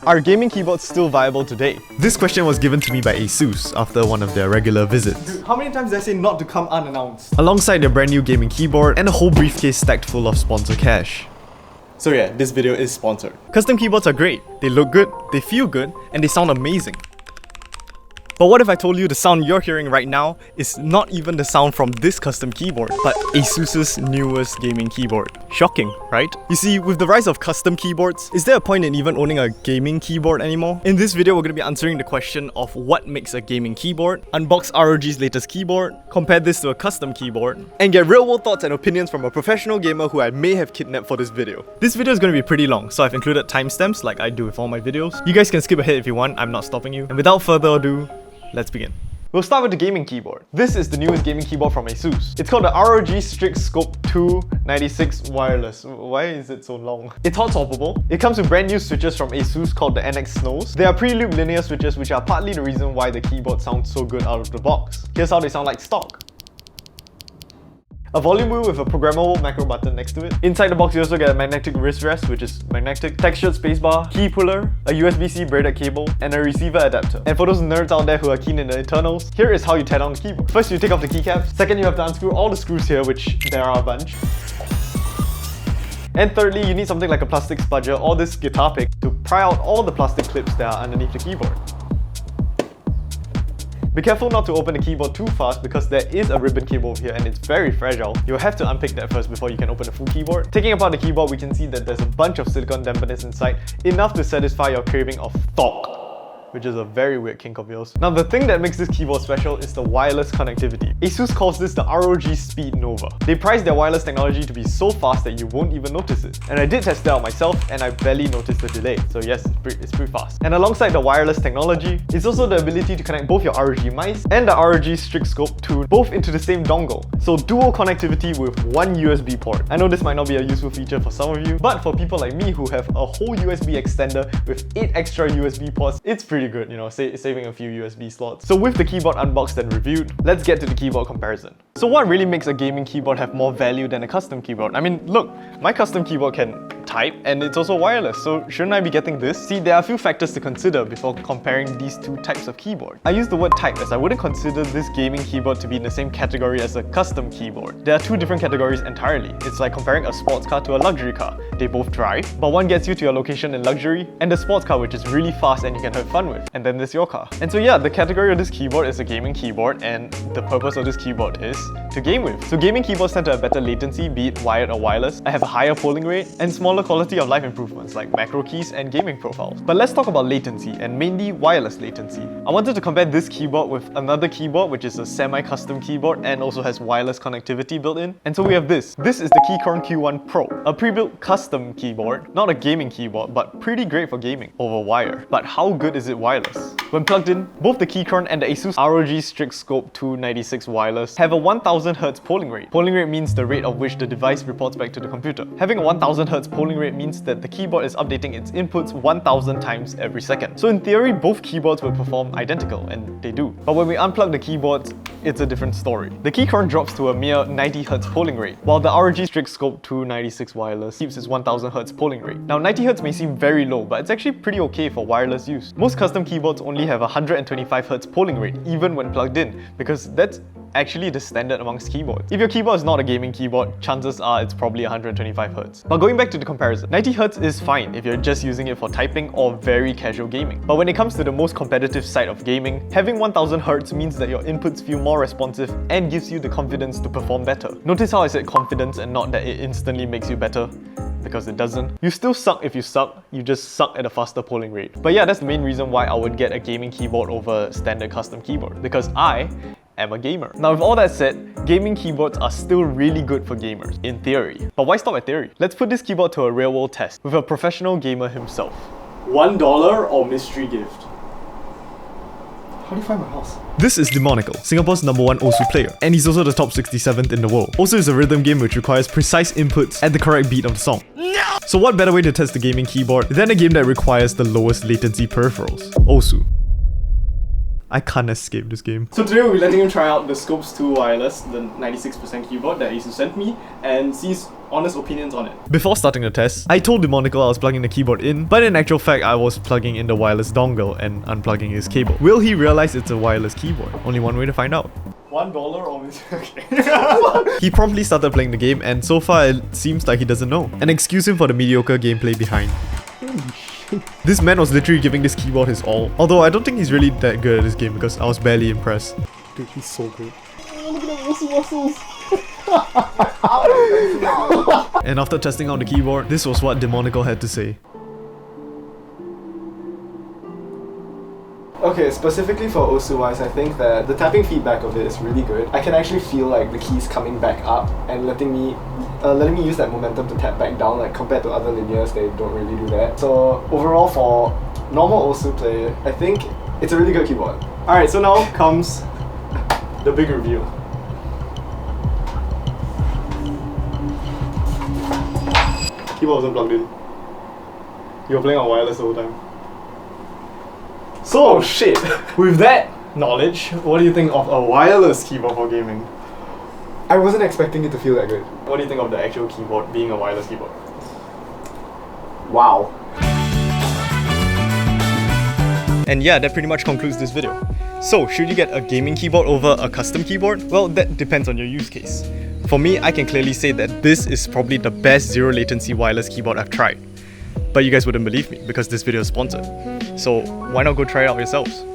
Are gaming keyboards still viable today? This question was given to me by Asus after one of their regular visits. Dude, how many times did I say not to come unannounced? Alongside their brand new gaming keyboard and a whole briefcase stacked full of sponsor cash. So yeah, this video is sponsored. Custom keyboards are great. They look good, they feel good, and they sound amazing. But what if I told you the sound you're hearing right now is not even the sound from this custom keyboard, but Asus's newest gaming keyboard? Shocking, right? You see, with the rise of custom keyboards, is there a point in even owning a gaming keyboard anymore? In this video, we're going to be answering the question of what makes a gaming keyboard, unbox ROG's latest keyboard, compare this to a custom keyboard, and get real-world thoughts and opinions from a professional gamer who I may have kidnapped for this video. This video is going to be pretty long, so I've included timestamps like I do with all my videos. You guys can skip ahead if you want, I'm not stopping you. And without further ado, let's begin. We'll start with the gaming keyboard. This is the newest gaming keyboard from Asus. It's called the ROG Strix Scope 2 96 Wireless. Why is it so long? It's hot swappable. It comes with brand new switches from Asus called the NX Snows. They are pre-looped linear switches which are partly the reason why the keyboard sounds so good out of the box. Here's how they sound like stock. A volume wheel with a programmable macro button next to it. Inside the box you also get a magnetic wrist rest, which is magnetic, textured spacebar, key puller, a USB-C braided cable, and a receiver adapter. And for those nerds out there who are keen in the internals, here is how you tear down the keyboard. First you take off the keycaps, second you have to unscrew all the screws here, which there are a bunch. And thirdly, you need something like a plastic spudger or this guitar pick to pry out all the plastic clips that are underneath the keyboard. Be careful not to open the keyboard too fast because there is a ribbon cable over here and it's very fragile. You'll have to unpick that first before you can open the full keyboard. Taking apart the keyboard, we can see that there's a bunch of silicone dampeners inside, enough to satisfy your craving of torque, which is a very weird kink of yours. Now the thing that makes this keyboard special is the wireless connectivity. Asus calls this the ROG Speed Nova. They price their wireless technology to be so fast that you won't even notice it. And I did test it out myself and I barely noticed the delay. So yes, it's pretty fast. And alongside the wireless technology, is also the ability to connect both your ROG mice and the ROG Strix Scope 2 both into the same dongle. So dual connectivity with one USB port. I know this might not be a useful feature for some of you, but for people like me who have a whole USB extender with 8 extra USB ports, it's pretty good, you know, saving a few USB slots. So with the keyboard unboxed and reviewed, let's get to the keyboard comparison. So what really makes a gaming keyboard have more value than a custom keyboard? I mean, look, my custom keyboard can type and it's also wireless, so shouldn't I be getting this? See, there are a few factors to consider before comparing these two types of keyboard. I use the word type as I wouldn't consider this gaming keyboard to be in the same category as a custom keyboard. There are two different categories entirely. It's like comparing a sports car to a luxury car. They both drive, but one gets you to your location in luxury, and the sports car which is really fast and you can have fun with. And then there's your car. And so yeah, the category of this keyboard is a gaming keyboard, and the purpose of this keyboard is to game with. So gaming keyboards tend to have better latency, be it wired or wireless. I have a higher polling rate and smaller quality of life improvements like macro keys and gaming profiles. But let's talk about latency, and mainly wireless latency. I wanted to compare this keyboard with another keyboard which is a semi-custom keyboard and also has wireless connectivity built in. And so we have this. This is the Keychron Q1 Pro, a pre-built custom keyboard, not a gaming keyboard, but pretty great for gaming over wire. But how good is it wireless? When plugged in, both the Keychron and the Asus ROG Strix Scope 2 96 Wireless have a 1000 Hz polling rate. Polling rate means the rate of which the device reports back to the computer. Having a 1000 Hz polling rate means that the keyboard is updating its inputs 1000 times every second. So in theory, both keyboards will perform identical, and they do. But when we unplug the keyboards, it's a different story. The Keychron drops to a mere 90 Hz polling rate, while the ROG Strix Scope 2 96 Wireless keeps its 1000 Hz polling rate. Now 90 Hz may seem very low, but it's actually pretty okay for wireless use. Most custom keyboards only have a 125 Hz polling rate, even when plugged in, because that's actually the standard amongst keyboards. If your keyboard is not a gaming keyboard, chances are it's probably 125 Hz. But going back to the comparison, 90 Hz is fine if you're just using it for typing or very casual gaming. But when it comes to the most competitive side of gaming, having 1000 Hz means that your inputs feel more responsive and gives you the confidence to perform better. Notice how I said confidence and not that it instantly makes you better, because it doesn't. You still suck if you suck, you just suck at a faster polling rate. But yeah, that's the main reason why I would get a gaming keyboard over a standard custom keyboard, because I am a gamer. Now with all that said, gaming keyboards are still really good for gamers, in theory. But why stop at theory? Let's put this keyboard to a real world test with a professional gamer himself. $1 or mystery gift? How do you find my house? This is Demonical, Singapore's #1 Osu player, and he's also the top 67th in the world. Osu is a rhythm game which requires precise inputs at the correct beat of the song. No! So what better way to test the gaming keyboard than a game that requires the lowest latency peripherals? Osu. I can't escape this game. So today we'll be letting him try out the Scopes 2 wireless, the 96% keyboard that Asus sent me, and see his honest opinions on it. Before starting the test, I told Demonical I was plugging the keyboard in, but in actual fact I was plugging in the wireless dongle and unplugging his cable. Will he realize it's a wireless keyboard? Only one way to find out. $1 or okay. He promptly started playing the game, and so far it seems like he doesn't know. And excuse him for the mediocre gameplay behind. This man was literally giving this keyboard his all. Although I don't think he's really that good at this game because I was barely impressed. Dude, he's so good. Look at those muscles. And after testing out the keyboard, this was what Demonical had to say. Okay, specifically for Osu wise, I think that the tapping feedback of it is really good. I can actually feel like the keys coming back up and letting me use that momentum to tap back down, like compared to other linears, they don't really do that. So overall for normal Osu play, I think it's a really good keyboard. Alright, so now comes the big review. Keyboard wasn't plugged in. You were playing on wireless the whole time. So, shit, with that knowledge, what do you think of a wireless keyboard for gaming? I wasn't expecting it to feel that good. What do you think of the actual keyboard being a wireless keyboard? Wow. And yeah, that pretty much concludes this video. So, should you get a gaming keyboard over a custom keyboard? Well, that depends on your use case. For me, I can clearly say that this is probably the best zero latency wireless keyboard I've tried. But you guys wouldn't believe me because this video is sponsored. So why not go try it out yourselves?